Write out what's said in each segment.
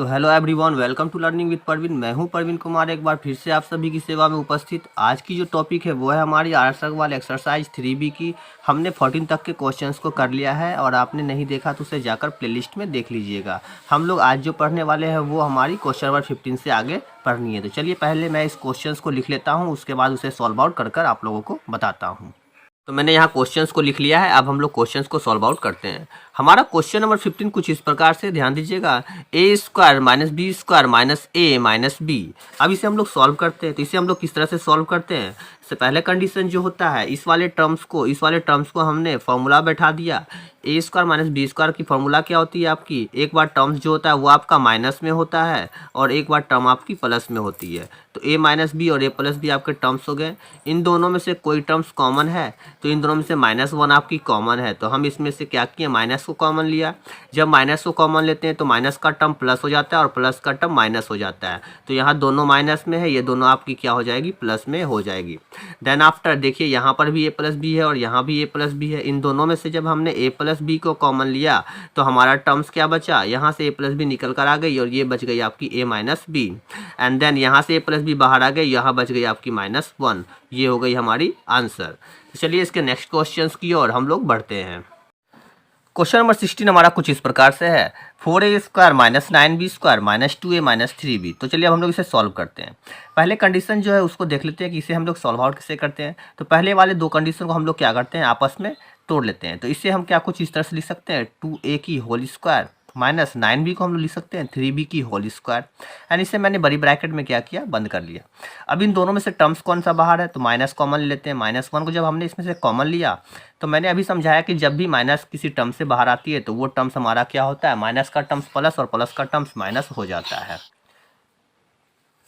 So hello everyone, welcome to learning with Parveen. मैं हूं परवीन कुमार, एक बार फिर से आप सभी की सेवा में उपस्थित। आज की जो टॉपिक है वो है हमारी आर्ट्स वाले एक्सरसाइज 3B की। हमने 14 तक के क्वेश्चंस को कर लिया है और आपने नहीं देखा तो उसे जाकर प्लेलिस्ट में देख लीजिएगा। हम लोग आज जो पढ़ने वाले हैं वो हमारी क्वेश्चन नंबर 15 से आगे पढ़नी है। तो चलिए पहले मैं इस क्वेश्चन को लिख लेता हूँ, उसके बाद उसे सॉल्व आउट कर आप लोगों को बताता हूँ। तो मैंने यहाँ क्वेश्चंस को लिख लिया है। अब हम लोग क्वेश्चंस को सॉल्व आउट करते हैं। हमारा क्वेश्चन नंबर 15 कुछ इस प्रकार से, ध्यान दीजिएगा। A square minus B square minus A minus B. अब इसे हम लोग सॉल्व करते हैं। तो इसे हम लोग किस तरह से सॉल्व करते हैं? इससे पहले कंडीशन जो होता है, इस वाले टर्म्स को हमने फॉर्मूला बैठा दिया। ए स्क्वायर माइनस बी स्क्वायर की फॉर्मूला क्या होती है आपकी? एक बार टर्म्स जो होता है वो आपका माइनस में होता है और एक बार टर्म आपकी प्लस में होती है। तो ए माइनस बी और ए प्लस बी आपके टर्म्स हो गए। इन दोनों में से कोई टर्म्स कॉमन है तो इन दोनों में से -1 आपकी कॉमन है। तो हम इसमें से क्या किए? माइनस को कॉमन लिया। जब माइनस को कॉमन लेते हैं तो माइनस का टर्म प्लस हो जाता है और प्लस का टर्म माइनस हो जाता है। तो यहाँ दोनों माइनस में है, ये दोनों आपकी क्या हो जाएगी? प्लस में हो जाएगी। देन आफ्टर देखिए, यहाँ पर भी ए प्लस बी है और यहाँ भी ए प्लस बी है। इन दोनों में से जब हमने ए प्लस बी को कॉमन लिया तो हमारा टर्म्स क्या बचा? यहाँ से ए प्लस बी निकल कर आ गई और ये बच गई आपकी ए माइनस बी। एंड देन यहाँ से ए प्लस बी बाहर आ गई, यहाँ बच गई आपकी -1। ये हो गई हमारी आंसर। तो चलिए इसके नेक्स्ट क्वेश्चन की ओर हम लोग बढ़ते हैं। क्वेश्चन नंबर 16 हमारा कुछ इस प्रकार से है। 4a square minus 9b square minus 2a minus 3b। तो चलिए अब हम लोग इसे सॉल्व करते हैं। पहले कंडीशन जो है उसको देख लेते हैं कि इसे हम लोग सॉल्व आउट कैसे करते हैं। तो पहले वाले दो कंडीशन को हम लोग क्या करते हैं? आपस में तोड़ लेते हैं। तो इसे हम क्या कुछ इस तरह से लिख सकते हैं, 2a की होल स्क्वायर माइनस 9b को हम लोग लिख सकते हैं 3b की होल स्क्वायर। एंड इसे मैंने बड़ी ब्रैकेट में क्या किया? बंद कर लिया। अब इन दोनों में से टर्म्स कौन सा बाहर है? तो माइनस कॉमन लेते हैं। -1 को जब हमने इसमें से कॉमन लिया तो मैंने अभी समझाया कि जब भी माइनस किसी टर्म से बाहर आती है तो वो टर्म्स हमारा क्या होता है? माइनस का टर्म्स प्लस और प्लस का टर्म्स माइनस हो जाता है।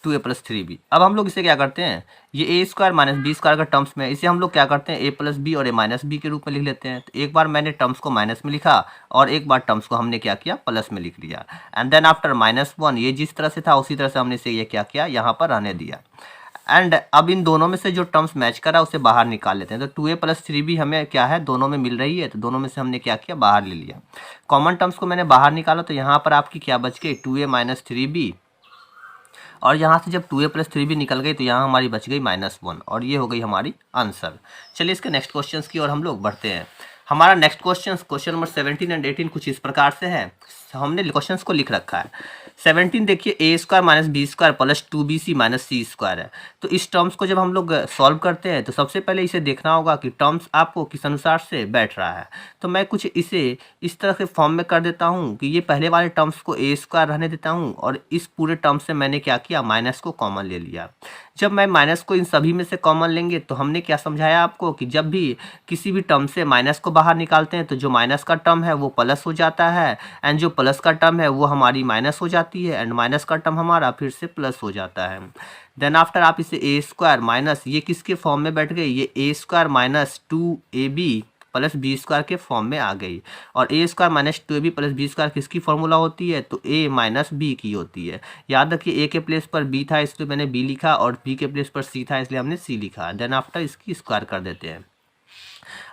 2a plus 3b। अब हम लोग इसे क्या करते हैं? ये A square minus B square का टर्म्स में, इसे हम लोग क्या करते हैं? ए प्लस बी और ए माइनस बी के रूप में लिख लेते हैं। तो एक बार मैंने टर्म्स को माइनस में लिखा और एक बार टर्म्स को हमने क्या किया? प्लस में लिख लिया। एंड देन आफ्टर -1, ये जिस तरह से था उसी तरह से हमने इसे ये क्या किया? यहाँ पर रहने दिया। एंड अब इन दोनों में से जो टर्म्स मैच करा उसे बाहर निकाल लेते हैं। तो 2a प्लस 3b हमें क्या है? दोनों में मिल रही है, तो दोनों में से हमने क्या किया? बाहर ले लिया। कॉमन टर्म्स को मैंने बाहर निकाला तो यहाँ पर आपकी क्या बच गई? 2a minus 3b। और यहाँ से जब 2a प्लस 3b निकल गई तो यहाँ हमारी बच गई -1 और ये हो गई हमारी आंसर। चलिए इसके नेक्स्ट क्वेश्चन की ओर हम लोग बढ़ते हैं। हमारा नेक्स्ट क्वेश्चन नंबर 17 एंड 18 कुछ इस प्रकार से है। हमने क्वेश्चन को लिख रखा है। 17 देखिए, A square minus B square plus 2bc minus C square है। तो इस टर्म्स को जब हम लोग सॉल्व करते हैं तो सबसे पहले इसे देखना होगा कि टर्म्स आपको किस अनुसार से बैठ रहा है। तो मैं कुछ इसे इस तरह से फॉर्म में कर देता हूँ कि ये पहले वाले टर्म्स को ए स्क्वायर रहने देता हूँ और इस पूरे टर्म से मैंने क्या किया? माइनस को कॉमन ले लिया। जब मैं माइनस को इन सभी में से कॉमन लेंगे तो हमने क्या समझाया आपको कि जब भी किसी भी टर्म से माइनस को बाहर निकालते हैं तो जो माइनस का टर्म है वो प्लस हो जाता है एंड जो प्लस का टर्म है वो हमारी माइनस हो जाती है एंड माइनस का टर्म हमारा फिर से प्लस हो जाता है। देन आफ्टर आप इसे ए स्क्वायर माइनस, ये किसके फॉर्म में बैठ गई? ये A square minus 2ab plus B square के फॉर्म में आ गई। और A square minus 2ab plus B square किसकी फॉर्मूला होती है? तो ए माइनस बी की होती है। याद रखिए, ए के प्लेस पर बी था इसलिए मैंने बी लिखा और बी के प्लेस पर सी था इसलिए हमने सी लिखा। देन आफ्टर इसकी स्क्वायर कर देते हैं।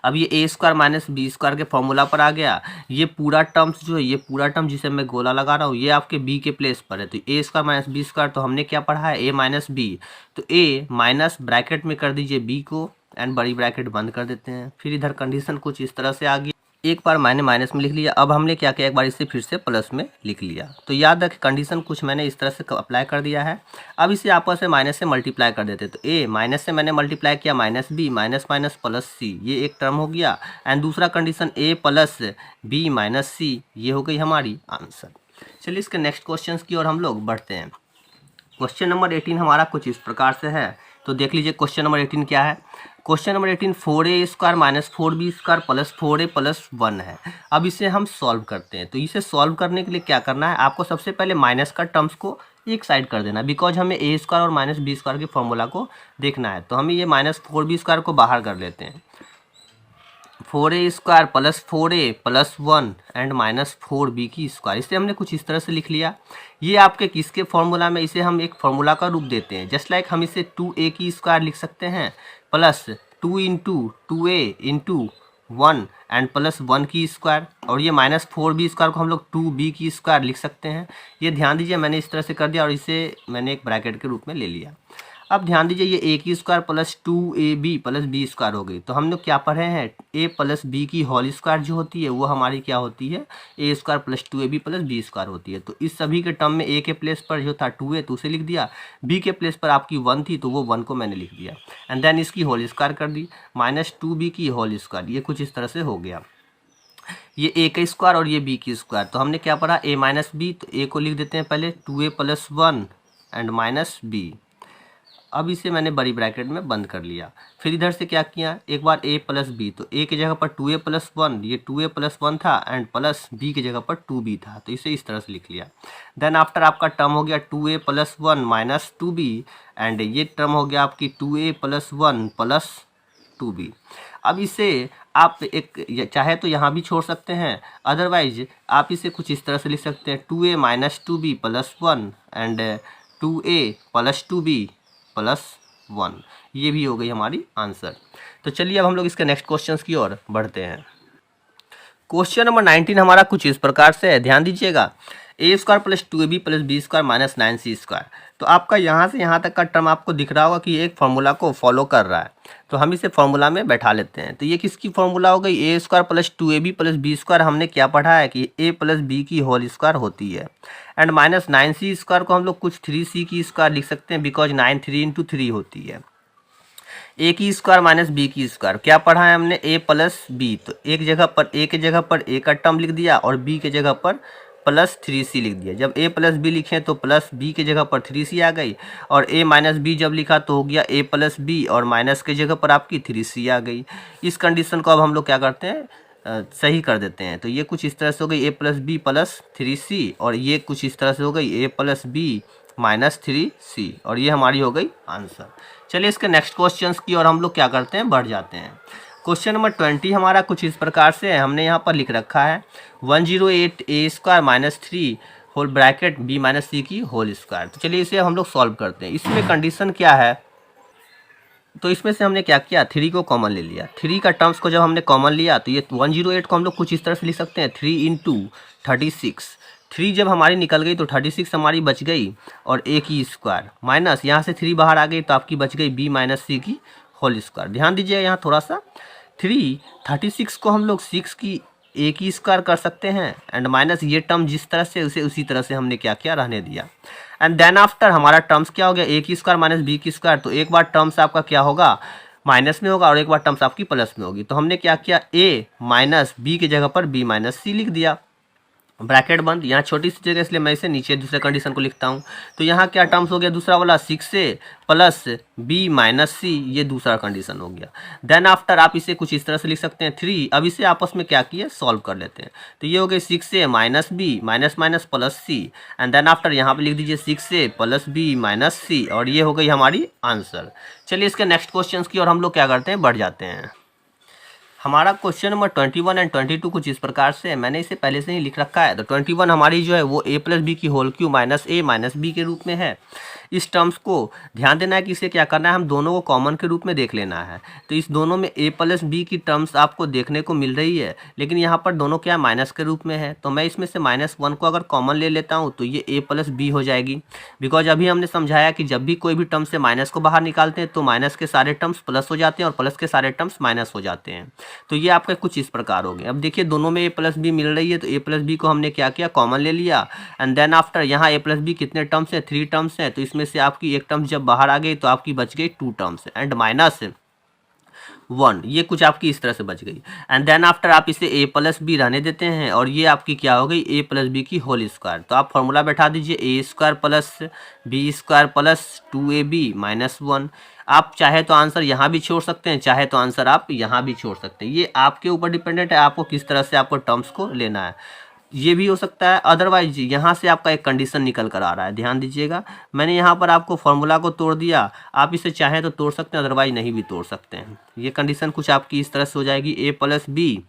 अब ये A square minus B square के फॉर्मूला पर आ गया। ये पूरा टर्म्स जो है, ये पूरा टर्म जिसे मैं गोला लगा रहा हूँ, ये आपके बी के प्लेस पर है। तो ए स्क्वायर माइनस बी स्क्वायर तो हमने क्या पढ़ा है? ए माइनस बी। तो ए माइनस ब्रैकेट में कर दीजिए बी को एंड बड़ी ब्रैकेट बंद कर देते हैं। फिर इधर कंडीशन कुछ इस तरह से आ गई। एक बार मैंने माइनस में लिख लिया, अब हमने क्या किया? एक बार इसे फिर से प्लस में लिख लिया। तो याद रखें कंडीशन कुछ मैंने इस तरह से अप्लाई कर दिया है। अब इसे आपस में माइनस से मल्टीप्लाई कर देते। तो ए माइनस से मैंने मल्टीप्लाई किया minus B minus minus plus C, ये एक टर्म हो गया। एंड दूसरा condition A plus B minus C, ये हो गई हमारी आंसर। चलिए इसके नेक्स्ट क्वेश्चन की ओर हम लोग बढ़ते हैं। क्वेश्चन नंबर 18 हमारा कुछ इस प्रकार से है। तो देख लीजिए क्वेश्चन नंबर 18 क्या है। Question number 18 4a square minus 4b square plus 4a plus 1 है। अब इसे हम सॉल्व करते हैं। तो इसे सॉल्व करने के लिए क्या करना है? आपको सबसे पहले माइनस का टर्म्स को एक साइड कर देना, बिकॉज हमें ए स्क्वायर और माइनस बी स्क्वायर के फॉर्मूला को देखना है। तो हमें ये माइनस 4b स्क्वायर को बाहर कर लेते हैं। 4a square plus 4a plus 1 and minus 4b की स्क्वायर, इसे हमने कुछ इस तरह से लिख लिया। ये आपके किसके फॉर्मूला में? इसे हम एक फॉर्मूला का रूप देते हैं। जस्ट लाइक हम इसे 2a की स्क्वायर लिख सकते हैं plus 2 into 2a into 1 and plus 1 की स्क्वायर, और ये माइनस 4b स्क्वायर को हम लोग 2b की स्क्वायर लिख सकते हैं। ये ध्यान दीजिए मैंने इस तरह से कर दिया और इसे मैंने एक ब्रैकेट के रूप में ले लिया। अब ध्यान दीजिए ये a की square plus 2ab plus b square हो गई। तो हम लोग क्या पढ़े हैं, a प्लस b की होल स्क्वायर जो होती है वो हमारी क्या होती है, a square plus 2ab plus b square होती है। तो इस सभी के टर्म में a के प्लेस पर जो था 2a तो उसे लिख दिया, b के प्लेस पर आपकी 1 थी तो वो 1 को मैंने लिख दिया, एंड देन इसकी होल स्क्वायर कर दी, माइनस 2b की होल स्क्वायर। ये कुछ इस तरह से हो गया, ये a का स्क्वायर और ये b की स्क्वायर। तो हमने क्या पढ़ा, a माइनस b, तो a को लिख देते हैं पहले 2a plus 1 and minus b। अब इसे मैंने बड़ी ब्रैकेट में बंद कर लिया। फिर इधर से क्या किया, एक बार a प्लस बी, तो a की जगह पर 2a प्लस 1, ये 2a प्लस 1 था एंड प्लस b की जगह पर 2b था, तो इसे इस तरह से लिख लिया। देन आफ्टर आपका टर्म हो गया 2a plus 1 minus 2b, and ये टर्म हो गया आपकी 2a प्लस 1 प्लस 2b। अब इसे आप एक चाहे तो यहाँ भी छोड़ सकते हैं, अदरवाइज आप इसे कुछ इस तरह से लिख सकते हैं 2a minus 2b plus 1 and 2a plus 2b plus 1। ये भी हो गई हमारी आंसर। तो चलिए अब हम लोग इसके नेक्स्ट क्वेश्चंस की ओर बढ़ते हैं। क्वेश्चन नंबर 19 हमारा कुछ इस प्रकार से है, ध्यान दीजिएगा, a square plus 2ab plus B square minus 9c square. तो आपका यहाँ से यहाँ तक का टर्म आपको दिख रहा होगा कि एक फार्मूला को फॉलो कर रहा है, तो हम इसे फार्मूला में बैठा लेते हैं। तो ये किसकी फार्मूला हो गई, a square plus 2ab plus B square. हमने क्या पढ़ा है कि a प्लस b की होल स्क्वायर होती है, एंड माइनस 9c स्क्वायर को हम लोग कुछ 3c की स्क्वायर लिख सकते हैं, बिकॉज 9 3 इंटू 3 होती है। a की स्क्वायर माइनस b की स्क्वायर, क्या पढ़ा है हमने, a प्लस b, तो एक जगह पर a के जगह पर a का टर्म लिख दिया और b के जगह पर प्लस 3c लिख दिया। जब a प्लस बी लिखें तो प्लस b के जगह पर 3c आ गई, और a माइनस b जब लिखा तो हो गया a प्लस b और माइनस के जगह पर आपकी 3c आ गई। इस कंडीशन को अब हम लोग क्या करते हैं, सही कर देते हैं। तो ये कुछ इस तरह से हो गई a plus B plus 3c, और ये कुछ इस तरह से हो गई a plus B minus 3c, और ये हमारी हो गई आंसर। चलिए इसके नेक्स्ट क्वेश्चंस की और हम लोग क्या करते हैं, बढ़ जाते हैं। क्वेश्चन नंबर 20 हमारा कुछ इस प्रकार से है, हमने यहाँ पर लिख रखा है 108 a square minus 3 whole bracket b minus c की होल स्क्वायर। तो चलिए इसे हम लोग सॉल्व करते हैं। इसमें कंडीशन क्या है, तो इसमें से हमने क्या किया, 3 को कॉमन ले लिया। 3 का टर्म्स को जब हमने कॉमन लिया तो ये 108 को हम लोग कुछ इस तरह से लिख सकते हैं 3 इंटू 36। 3 जब हमारी निकल गई तो 36 हमारी बच गई, और a की स्क्वायर माइनस यहाँ से 3 बाहर आ गई तो आपकी बच गई b माइनस c की होल स्क्वायर। ध्यान दीजिए यहाँ थोड़ा सा, 36 को हम लोग 6 की a की स्क्वायर कर सकते हैं, एंड माइनस ये टर्म जिस तरह से उसे उसी तरह से हमने क्या किया, रहने दिया। एंड देन आफ्टर हमारा टर्म्स क्या हो गया, a की स्क्वायर माइनस b की स्क्वायर। तो एक बार टर्म्स आपका क्या होगा, माइनस में होगा, और एक बार टर्म्स आपकी प्लस में होगी। तो हमने क्या किया, a माइनस b की जगह पर b माइनस c लिख दिया, ब्रैकेट बंद। यहाँ छोटी सी जगह इसलिए मैं इसे नीचे दूसरे कंडीशन को लिखता हूँ। तो यहाँ क्या टर्म्स हो गया, दूसरा वाला 6 से प्लस b माइनस c, ये दूसरा कंडीशन हो गया। देन आफ्टर आप इसे कुछ इस तरह से लिख सकते हैं 3। अब इसे आपस में क्या किए, सॉल्व कर लेते हैं। तो ये हो गई 6 से minus b minus minus plus c, and then after यहाँ पे लिख दीजिए 6 से प्लस b माइनस c, और ये हो गई हमारी आंसर। चलिए इसके नेक्स्ट क्वेश्चन की और हम लोग क्या करते हैं, बढ़ जाते हैं। हमारा क्वेश्चन नंबर 21 एंड 22 कुछ इस प्रकार से है, मैंने इसे पहले से ही लिख रखा है। तो 21 हमारी जो है वो a प्लस बी की whole cube minus a minus b के रूप में है। इस टर्म्स को ध्यान देना है कि इसे क्या करना है, हम दोनों को कॉमन के रूप में देख लेना है। तो इस दोनों में a प्लस बी की टर्म्स आपको देखने को मिल रही है, लेकिन यहाँ पर दोनों क्या माइनस के रूप में है। तो मैं इसमें से -1 को अगर कॉमन ले लेता हूँ तो ये a प्लस बी हो जाएगी, बिकॉज अभी हमने समझाया कि जब भी कोई भी टर्म से माइनस को बाहर निकालते हैं तो माइनस के सारे टर्म्स प्लस हो जाते हैं और प्लस के सारे टर्म्स माइनस हो जाते हैं। तो ये आपके कुछ इस प्रकार हो गए। अब देखिए दोनों में a प्लस बी मिल रही है, तो a प्लस बी को हमने क्या किया, कॉमन ले लिया, एंड देन आफ्टर यहाँ a प्लस बी कितने टर्म्स हैं, 3 टर्म्स हैं। तो इसमें से आपकी एक टर्म्स जब बाहर आ गई तो आपकी बच गई 2 टर्म्स, एंड माइनस 1, ये कुछ आपकी इस तरह से बच गई। एंड देन आफ्टर आप इसे a प्लस बी रहने देते हैं, और ये आपकी क्या हो गई, a प्लस बी की होल स्क्वायर। तो आप फॉर्मूला बैठा दीजिए a square plus B square plus 2ab minus 1। आप चाहे तो आंसर यहाँ भी छोड़ सकते हैं, चाहे तो आंसर आप यहाँ भी छोड़ सकते हैं, ये आपके ऊपर डिपेंडेंट है, आपको किस तरह से आपको टर्म्स को लेना है। ये भी हो सकता है, अदरवाइज यहाँ से आपका एक कंडीशन निकल कर आ रहा है। ध्यान दीजिएगा, मैंने यहाँ पर आपको फॉर्मूला को तोड़ दिया, आप इसे चाहें तो तोड़ सकते हैं, अदरवाइज नहीं भी तोड़ सकते हैं। ये कंडीशन कुछ आपकी इस तरह से हो जाएगी, a प्लस बी,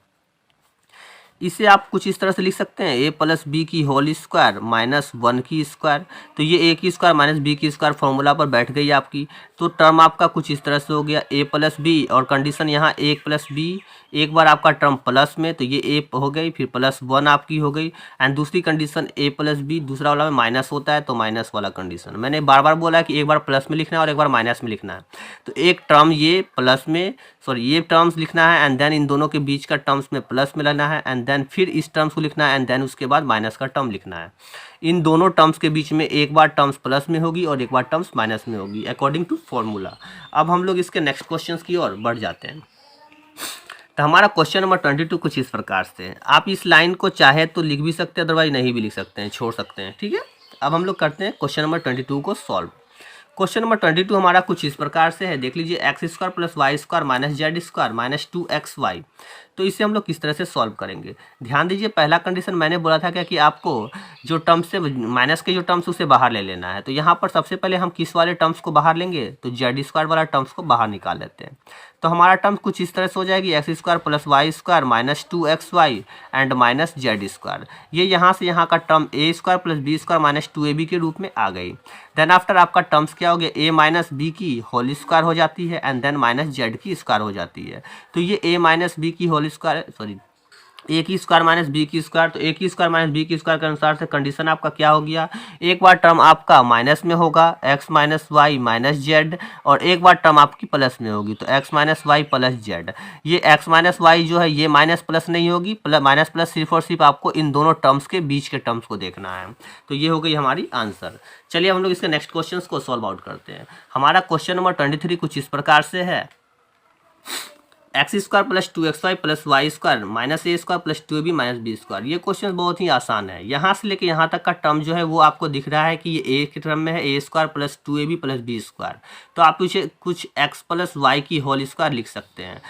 इसे आप कुछ इस तरह से लिख सकते हैं a प्लस बी की होल स्क्वायर माइनस 1 की स्क्वायर। तो ये a की स्क्वायर माइनस b की स्क्वायर फॉर्मूला पर बैठ गई आपकी। तो टर्म आपका कुछ इस तरह से हो गया a प्लस बी, और कंडीशन यहाँ a प्लस बी एक बार आपका टर्म प्लस में, तो ये ए हो गई, फिर +1 आपकी हो गई। एंड दूसरी कंडीशन a + b, दूसरा वाला में माइनस होता है तो माइनस वाला कंडीशन। मैंने बार बार बोला कि एक बार प्लस में लिखना है और एक बार माइनस में लिखना है। तो एक टर्म ये प्लस में, सॉरी ये टर्म्स लिखना है, एंड देन इन दोनों के बीच का टर्म्स में प्लस में लेना है, एंड देन फिर इस टर्म्स को लिखना है, एंड देन उसके बाद माइनस का टर्म लिखना है। इन दोनों टर्म्स के बीच में एक बार टर्म्स प्लस में होगी और एक बार टर्म्स माइनस में होगी, अकॉर्डिंग टू फॉर्मूला। अब हम लोग इसके नेक्स्ट क्वेश्चन की ओर बढ़ जाते हैं। तो हमारा क्वेश्चन नंबर 22 कुछ इस प्रकार से है। आप इस लाइन को चाहे तो लिख भी सकते हैं, अदरवाइज नहीं भी लिख सकते हैं, छोड़ सकते हैं, ठीक है। अब हम लोग करते हैं क्वेश्चन नंबर 22 को सॉल्व। क्वेश्चन नंबर 22 हमारा कुछ इस प्रकार से है, देख लीजिए, x² + y² - z² - 2xy। तो इसे हम लोग किस तरह से सॉल्व करेंगे। ध्यान दीजिए, पहला कंडीशन मैंने बोला था क्या कि आपको जो टर्म्स से माइनस के जो टर्म्स उसे बाहर ले लेना है। तो यहाँ पर सबसे पहले हम किस वाले टर्म्स को बाहर लेंगे, तो z² वाला टर्म्स को बाहर निकाल लेते हैं। तो हमारा टर्म कुछ इस तरह से हो जाएगी, x² + y² - 2xy and -z²। ये यहाँ से यहाँ का टर्म a² + b² - 2ab के रूप में आ गई। देन आफ्टर आपका टर्म्स क्या हो गया, a - b की होल स्क्वायर हो जाती है, एंड देन -z की स्क्वायर हो जाती है। तो ये a - b की होल स्क्वायर, सॉरी a की स्क्वायर - b की स्क्वायर। तो a की स्क्वायर - b की स्क्वायर के अनुसार से कंडीशन आपका क्या हो गया, एक बार टर्म आपका माइनस में होगा x - y - z, और एक बार टर्म आपकी प्लस में होगी, तो x - y + z। ये x - y जो है ये माइनस प्लस नहीं होगी, माइनस प्लस सिर्फ और सिर्फ आपको इन दोनों टर्म्स के बीच के टर्म्स को देखना है। तो ये हो गई हमारी आंसर। चलिए हम लोग इसके नेक्स्ट क्वेश्चन को सॉल्व आउट करते हैं। हमारा क्वेश्चन नंबर 23 कुछ इस प्रकार से है, x² + 2xy + y² - a² + 2ab - b²। ये क्वेश्चन बहुत ही आसान है। यहाँ से लेके यहाँ तक का टर्म जो है वो आपको दिख रहा है कि ये a के टर्म में है, a² + 2ab + b²। तो आप इसे कुछ x + y की होल स्क्वायर लिख सकते हैं।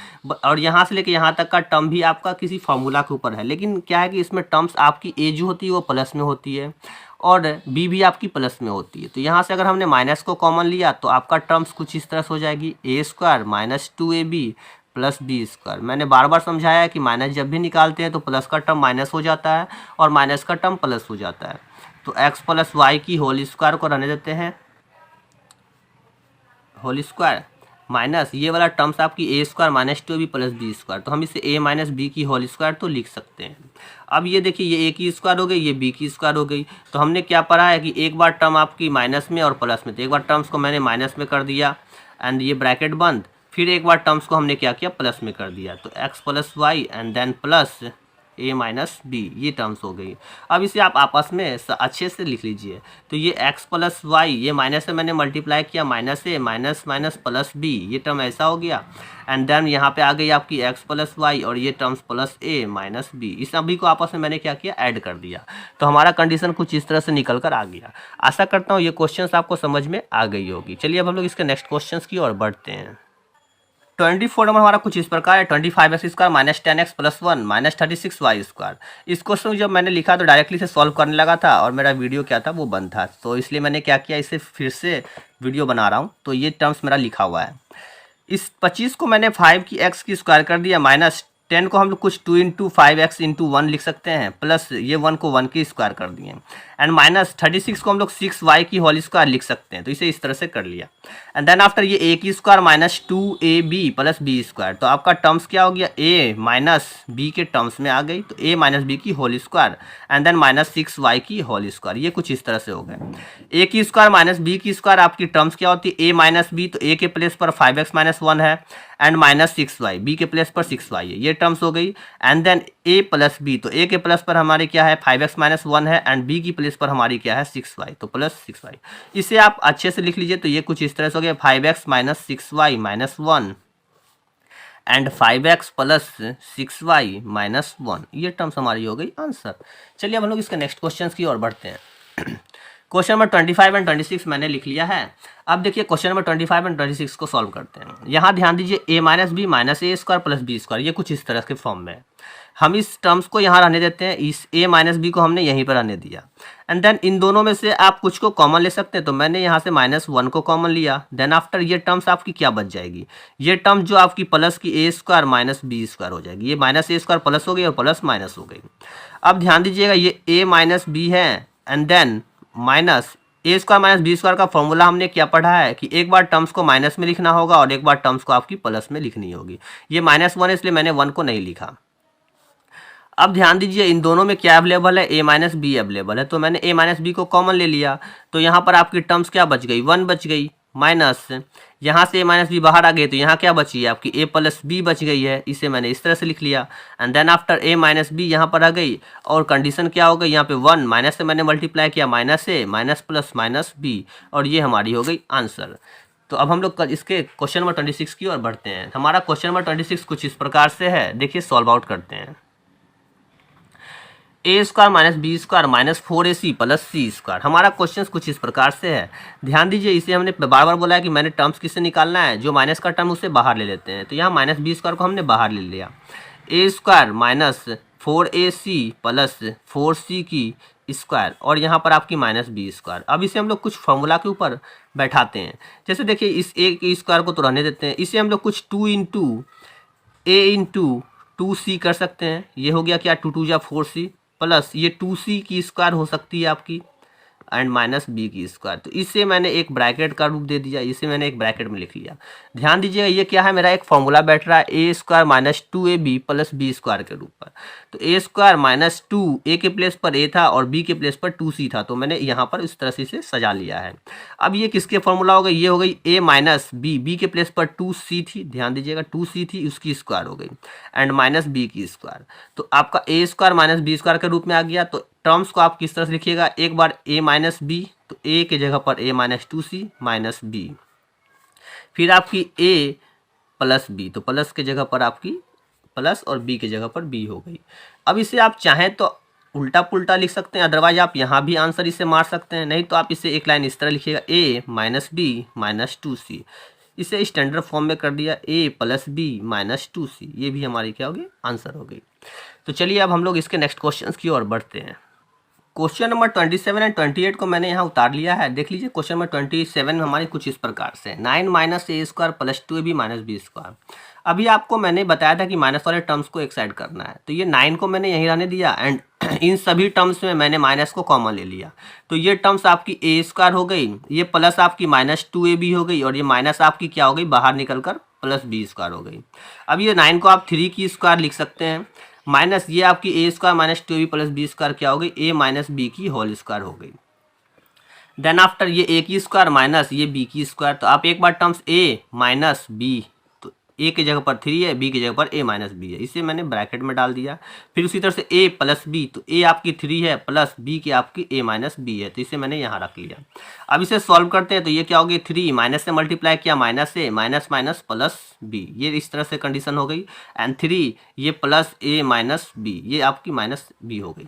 और यहाँ से लेके यहाँ तक का टर्म भी आपका किसी फॉर्मूला के ऊपर है, लेकिन क्या है कि इसमें टर्म्स आपकी a जो होती है वो प्लस में होती है और b भी आपकी प्लस में होती है। तो यहाँ से अगर हमने माइनस को कॉमन लिया तो आपका टर्म्स कुछ इस तरह से हो जाएगी, a² - 2ab + b²। मैंने बार बार समझाया है कि माइनस जब भी निकालते हैं तो प्लस का टर्म माइनस हो जाता है और माइनस का टर्म प्लस हो जाता है। तो x + y की होल स्क्वायर को रहने देते हैं, होल स्क्वायर माइनस ये वाला टर्म्स आपकी a² - 2ab + b²। तो हम इसे a - b की होल स्क्वायर तो लिख सकते हैं। अब ये देखिए, ये a की स्क्वायर हो गई, ये b की स्क्वायर हो गई। तो हमने क्या पढ़ा है कि एक बार टर्म आपकी माइनस में और प्लस में, तो एक बार टर्म्स को मैंने माइनस में कर दिया एंड ये ब्रैकेट बंद, फिर एक बार टर्म्स को हमने क्या किया, प्लस में कर दिया। तो x + y and then plus a - b, ये टर्म्स हो गई। अब इसे आप आपस में अच्छे से लिख लीजिए। तो ये x + y, ये माइनस से मैंने मल्टीप्लाई किया, -a माइनस प्लस b, ये टर्म ऐसा हो गया। एंड देन यहाँ पे आ गई आपकी x + y और ये टर्म्स +a - b, इस सभी को आपस में मैंने क्या किया, ऐड कर दिया। तो हमारा कंडीशन कुछ इस तरह से निकल कर आ गया। आशा करता हूँ ये क्वेश्चन आपको समझ में आ गई होगी। चलिए अब हम लोग इसके नेक्स्ट क्वेश्चन की ओर बढ़ते हैं। 24 नंबर हमारा कुछ इस प्रकार है, 25x² - 10x + 1 - 36y²। इस क्वेश्चन जब मैंने लिखा तो डायरेक्टली से सॉल्व करने लगा था और मेरा वीडियो क्या था, वो बंद था, तो इसलिए मैंने क्या किया, इसे फिर से वीडियो बना रहा हूँ। तो ये टर्म्स मेरा लिखा हुआ है। इस 25 को मैंने 5 की x की स्क्वायर कर दिया, माइनस 10 को हम लोग कुछ 2 × 5x × 1 लिख सकते हैं, प्लस ये 1 को 1 की स्क्वायर कर दिए, एंड माइनस 36 को हम लोग 6y की होल स्क्वायर लिख सकते हैं। तो इसे इस तरह से कर लिया। एंड देन आफ्टर ये a की स्क्वायर - 2ab + b²। तो आपका टर्म्स क्या हो गया, a - b के टर्म्स में आ गई, तो a - b की whole square and then -6y की होल स्क्वायर, ये कुछ इस तरह से हो गए। a की स्क्वायर - b की स्क्वायर आपकी टर्म्स क्या होती है, a - b, तो a के प्लेस पर 5x - 1 है एंड -6y, b के प्लेस पर 6y है, ये टर्म्स हो गई। एंड देन a + b, तो a के प्लस पर हमारे क्या है, 5x - 1 है एंड b की प्लेस पर हमारी क्या है, 6y, तो +6y। इसे आप अच्छे से लिख लीजिए। तो ये कुछ इस तरह से हो गया, 5x - 6y - 1 and 5x + 6y - 1, ये टर्म्स हमारी हो गई आंसर। चलिए अब हम लोग इसके नेक्स्ट क्वेश्चन की ओर बढ़ते हैं। क्वेश्चन नंबर 25 एंड 26 मैंने लिख लिया है। अब देखिए क्वेश्चन नंबर 25 एंड 26 को सॉल्व करते हैं। यहाँ ध्यान दीजिए, a - b - a² + b², ये कुछ इस तरह के फॉर्म में है। हम इस टर्म्स को यहाँ रहने देते हैं, इस a - b को हमने यहीं पर रहने दिया। एंड देन इन दोनों में से आप कुछ को कॉमन ले सकते हैं, तो मैंने यहाँ से -1 को कॉमन लिया। देन आफ्टर ये टर्म्स आपकी क्या बच जाएगी, ये टर्म जो आपकी प्लस की a² - b² हो जाएगी। ये -a² प्लस हो गई और प्लस माइनस हो गई। अब ध्यान दीजिएगा, ये a - b है and then minus A square minus B square का फॉर्मूला हमने क्या पढ़ा है कि एक बार टर्म्स को माइनस में लिखना होगा और एक बार टर्म्स को आपकी प्लस में लिखनी होगी। ये -1 है इसलिए मैंने 1 को नहीं लिखा। अब ध्यान दीजिए इन दोनों में क्या अवेलेबल है, ए माइनस बी अवेलेबल है, तो मैंने ए माइनस बी को कॉमन ले लिया। तो यहाँ पर आपकी टर्म्स क्या बच गई, 1 बच गई, माइनस यहाँ से ए माइनस बी बाहर आ गई तो यहाँ क्या बची है आपकी ए प्लस बी बच गई है। इसे मैंने इस तरह से लिख लिया and then after a minus b यहाँ पर आ गई और कंडीशन क्या हो गई, यहाँ पे 1 माइनस से मैंने मल्टीप्लाई किया माइनस ए माइनस प्लस माइनस बी और ये हमारी हो गई आंसर। तो अब हम लोग इसके क्वेश्चन नंबर 26 की ओर बढ़ते हैं। हमारा क्वेश्चन नंबर 26 कुछ इस प्रकार से है, देखिए सॉल्व आउट करते हैं। A square minus B square minus 4ac plus C square. हमारा क्वेश्चन कुछ इस प्रकार से है, ध्यान दीजिए इसे हमने बार बार बोला है कि मैंने टर्म्स किससे निकालना है, जो माइनस का टर्म उसे बाहर ले लेते हैं। तो यहाँ माइनस बी स्क्वायर को हमने बाहर ले लिया, ए square minus 4ac plus 4c की स्क्वायर और यहाँ पर आपकी माइनस बी स्क्वायर। अब इसे हम लोग कुछ फॉर्मूला के ऊपर बैठाते हैं। जैसे देखिए इस ए के स्क्वायर को तो रहने देते हैं, इसे हम लोग कुछ 2 इंटू ए इंटू 2c कर सकते हैं। ये हो गया क्या 2 2 जा 4c प्लस ये 2c की स्क्वायर हो सकती है आपकी एंड माइनस बी की स्क्वायर। तो इसे मैंने एक ब्रैकेट का रूप दे दिया, इसे मैंने एक ब्रैकेट में लिख लिया। ध्यान दीजिएगा ये क्या है, मेरा एक फॉर्मूला बैठ रहा है A square minus 2ab plus B square के रूप पर। तो ए स्क्वायर माइनस 2 ए के प्लेस पर ए था और बी के प्लेस पर 2c था, तो मैंने यहाँ पर इस तरह से इसे सजा लिया है। अब ये किसके फॉर्मूला हो गई, ये हो गई ए माइनस बी के प्लेस पर 2c थी, ध्यान दीजिएगा 2c थी, उसकी स्क्वायर हो गई एंड माइनस बी की स्क्वायर। तो आपका ए स्क्वायर माइनस बी स्क्वायर के रूप में आ गया। तो टर्म्स को आप किस तरह से लिखिएगा, एक बार ए माइनस बी, तो ए के जगह पर ए माइनस 2c माइनस बी, फिर आपकी ए प्लस बी, तो प्लस के जगह पर आपकी प्लस और बी के जगह पर बी हो गई। अब इसे आप चाहें तो उल्टा पुल्टा लिख सकते हैं, अदरवाइज आप यहाँ भी आंसर इसे मार सकते हैं, नहीं तो आप इसे एक लाइन इस तरह लिखिएगा ए माइनस बी माइनस 2c। इसे स्टैंडर्ड फॉर्म में कर दिया ए प्लस बी माइनस 2c, ये भी हमारी क्या होगी आंसर हो गई। तो चलिए अब हम लोग इसके नेक्स्ट क्वेश्चन की ओर बढ़ते हैं। क्वेश्चन नंबर 27 एंड 28 को मैंने यहाँ उतार लिया है। देख लीजिए क्वेश्चन नंबर 27 हमारी कुछ इस प्रकार से 9 माइनस ए square plus 2ab minus B square. अभी आपको मैंने बताया था कि माइनस वाले टर्म्स को एक साइड करना है, तो ये 9 को मैंने यहीं रहने दिया एंड इन सभी टर्म्स में मैंने माइनस को कॉमन ले लिया। तो ये टर्म्स आपकी ए स्क्वायर हो गई, ये प्लस आपकी माइनस 2ab हो गई और ये माइनस आपकी क्या हो गई बाहर निकल कर प्लस बी स्क्वायर हो गई। अब ये 9 को आप 3 की स्क्वायर लिख सकते हैं, माइनस ये आपकी A square minus 2ab plus B square क्या हो गई ए माइनस बी की होल स्क्वायर हो गई। देन आफ्टर ये ए की स्क्वायर माइनस ये बी की स्क्वायर। तो आप एक बार टर्म्स ए माइनस बी, तो ए की जगह पर 3 है, बी की जगह पर ए माइनस बी है, इसे मैंने ब्रैकेट में डाल दिया। फिर उसी तरह से ए प्लस बी, तो ए आपकी 3 है प्लस बी की आपकी ए माइनस बी है, तो इसे मैंने यहाँ रख लिया। अब इसे सॉल्व करते हैं, तो ये क्या होगी 3 माइनस से मल्टीप्लाई किया माइनस ए माइनस माइनस प्लस बी, ये इस तरह से कंडीशन हो गई एंड 3 ये प्लस ए माइनस बी, ये आपकी माइनस बी हो गई।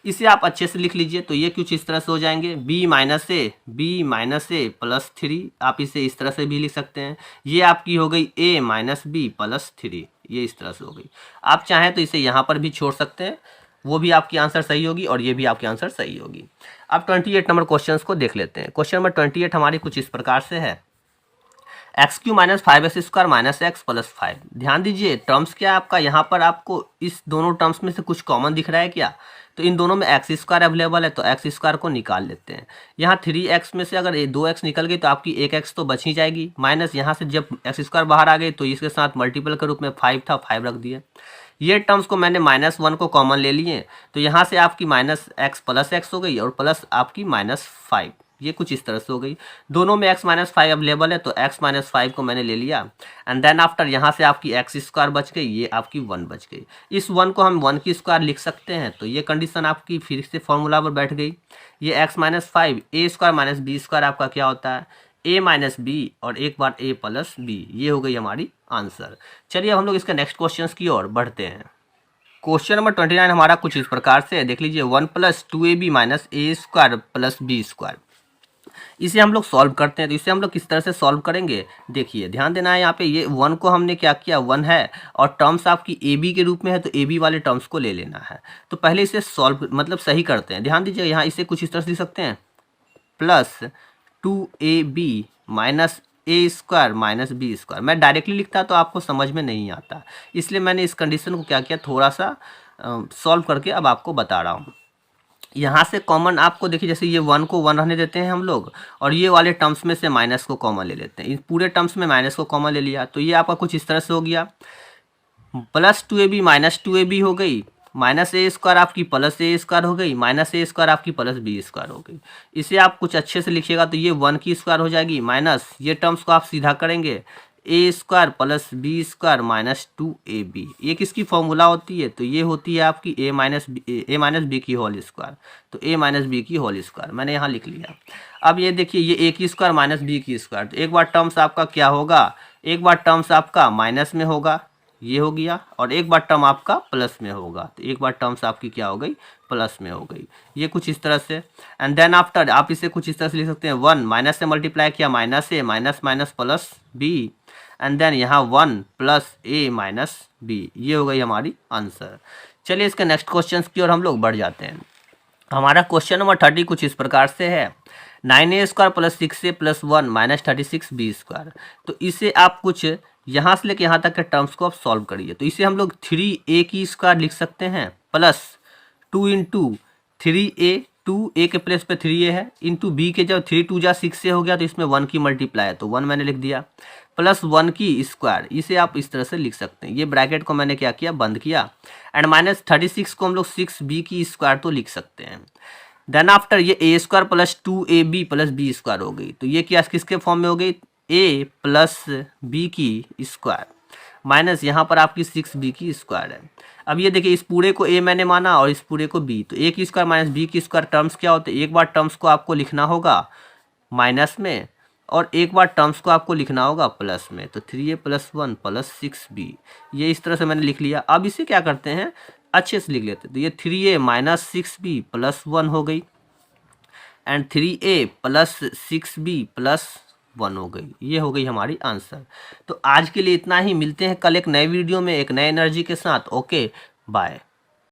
इसे आप अच्छे से लिख लीजिए, तो ये कुछ इस तरह से हो जाएंगे बी माइनस ए प्लस 3, आप इसे इस तरह से भी लिख सकते हैं। ये आपकी हो गई ए माइनस बी प्लस 3, ये इस तरह से हो गई। आप चाहें तो इसे यहाँ पर भी छोड़ सकते हैं, वो भी आपकी आंसर सही होगी और ये भी आपकी आंसर सही होगी। अब 28 नंबर क्वेश्चन को देख लेते हैं। क्वेश्चन नंबर 28 हमारी कुछ इस प्रकार से है, x three minus 5s square minus x plus 5। ध्यान दीजिए टर्म्स क्या है आपका, यहाँ पर आपको इस दोनों टर्म्स में से कुछ कॉमन दिख रहा है क्या, तो इन दोनों में एक्स स्क्वायर अवेलेबल है, तो एक्स स्क्वायर को निकाल लेते हैं। यहाँ 3x में से अगर 2x निकल गई तो आपकी 1x तो बच ही जाएगी, माइनस यहाँ से जब एक्स स्क्वायर बाहर आ गई तो इसके साथ मल्टीपल के रूप में 5 था, 5 रख दिए। ये टर्म्स को मैंने -1 को कॉमन ले लिए, तो यहाँ से आपकी माइनस एक्स प्लस एक्स हो गई और प्लस आपकी -5, ये कुछ इस तरह से हो गई। दोनों में x माइनस 5 अवेलेबल है, तो x माइनस 5 को मैंने ले लिया एंड देन आफ्टर यहाँ से आपकी एक्स स्क्वायर बच गई, ये आपकी 1 बच गई। इस 1 को हम 1 की स्क्वायर लिख सकते हैं, तो ये कंडीशन आपकी फिर से फॉर्मूला पर बैठ गई। ये x माइनस 5 ए स्क्वायर माइनस बी स्क्वायर आपका क्या होता है a माइनस बी और एक बार a प्लस बी, ये हो गई हमारी आंसर। चलिए अब हम लोग इसके नेक्स्ट क्वेश्चन की ओर बढ़ते हैं। क्वेश्चन नंबर 29 हमारा कुछ इस प्रकार से है, देख लीजिए 1 प्लस 2ab माइनस ए स्क्वायर प्लस बी स्क्वायर। इसे हम लोग सॉल्व करते हैं, तो इसे हम लोग किस तरह से सॉल्व करेंगे, देखिए ध्यान देना है। यहाँ पे ये 1 को हमने क्या किया 1 है और टर्म्स आपकी ए बी के रूप में है, तो ए बी वाले टर्म्स को ले लेना है। तो पहले इसे सॉल्व मतलब सही करते हैं। ध्यान दीजिए यहाँ इसे कुछ इस तरह से लिख सकते हैं, प्लस 2ab माइनस ए स्क्वायर माइनस बी स्क्वायर। मैं डायरेक्टली लिखता तो आपको समझ में नहीं आता, इसलिए मैंने इस कंडीशन को क्या किया थोड़ा सा सॉल्व करके अब आपको बता रहा हूँ। यहाँ से कॉमन आपको देखिए, जैसे ये 1 को 1 रहने देते हैं हम लोग, और ये वाले टर्म्स में से माइनस को कॉमन ले लेते हैं। इन पूरे टर्म्स में माइनस को कॉमन ले लिया, तो ये आपका कुछ इस तरह से हो गया, प्लस 2ab माइनस 2ab हो गई, माइनस ए स्क्वायर आपकी प्लस ए स्क्वायर हो गई, माइनस ए स्क्वायर आपकी प्लस बी स्क्वायर हो गई। इसे आप कुछ अच्छे से लिखिएगा तो ये 1 की स्क्वायर हो जाएगी, माइनस ये टर्म्स को आप सीधा करेंगे, A square plus B square minus 2ab। ये किसकी फॉर्मूला होती है? तो ये होती है आपकी ए माइनस बी की होल स्क्वायर। तो ए माइनस बी की होल स्क्वायर मैंने यहाँ लिख लिया। अब ये देखिए, ये ए की स्क्वायर माइनस बी की स्क्वायर, तो एक बार टर्म्स आपका क्या होगा, एक बार टर्म्स आपका माइनस में होगा, ये हो गया, और एक बार टर्म आपका प्लस में होगा, तो एक बार टर्म्स आपकी क्या हो गई, प्लस में हो गई। ये कुछ इस तरह से, एंड देन आफ्टर आप इसे कुछ इस तरह से लिख सकते हैं, 1 माइनस से मल्टीप्लाई किया, minus A minus minus plus b, and then यहाँ 1 प्लस ए माइनस बी। ये हो गई हमारी आंसर। चलिए इसके नेक्स्ट क्वेश्चन की ओर हम लोग बढ़ जाते हैं। हमारा क्वेश्चन नंबर 30 कुछ इस प्रकार से है, 9a square plus 6a plus 1 minus 36b square. तो इसे आप कुछ यहाँ से लेके यहाँ तक के टर्म्स को आप सॉल्व करिए। तो इसे हम लोग 3a की स्क्वायर लिख सकते हैं, प्लस 2 इंटू 3a, 2a के प्लेस पे 3a है, इंटू b के जब 3 2 जा 6a हो गया, तो इसमें 1 की मल्टीप्लाई है, तो 1 मैंने लिख दिया, प्लस 1 की स्क्वायर। इसे आप इस तरह से लिख सकते हैं। ये ब्रैकेट को मैंने क्या किया, बंद किया, एंड माइनस 36 को हम लोग 6b की स्क्वायर तो लिख सकते हैं। देन आफ्टर ये A square plus 2ab plus B square हो गई। तो ये क्या किसके फॉर्म में हो गई, a प्लस बी की स्क्वायर, माइनस यहाँ पर आपकी 6b की स्क्वायर है। अब ये देखिए, इस पूरे को a मैंने माना और इस पूरे को b, तो a की स्क्वायर माइनस b की स्क्वायर टर्म्स क्या होते हैं, एक बार टर्म्स को आपको लिखना होगा माइनस में, और एक बार टर्म्स को आपको लिखना होगा प्लस में। तो 3a प्लस 1 प्लस 6b, ये इस तरह से मैंने लिख लिया। अब इसे क्या करते हैं, अच्छे से लिख लेते हैं। तो ये 3a माइनस 6b प्लस 1 हो गई, and 3a plus 6b plus 1 हो गई। ये हो गई हमारी आंसर। तो आज के लिए इतना ही, मिलते हैं कल एक नए वीडियो में एक नए एनर्जी के साथ। Okay bye.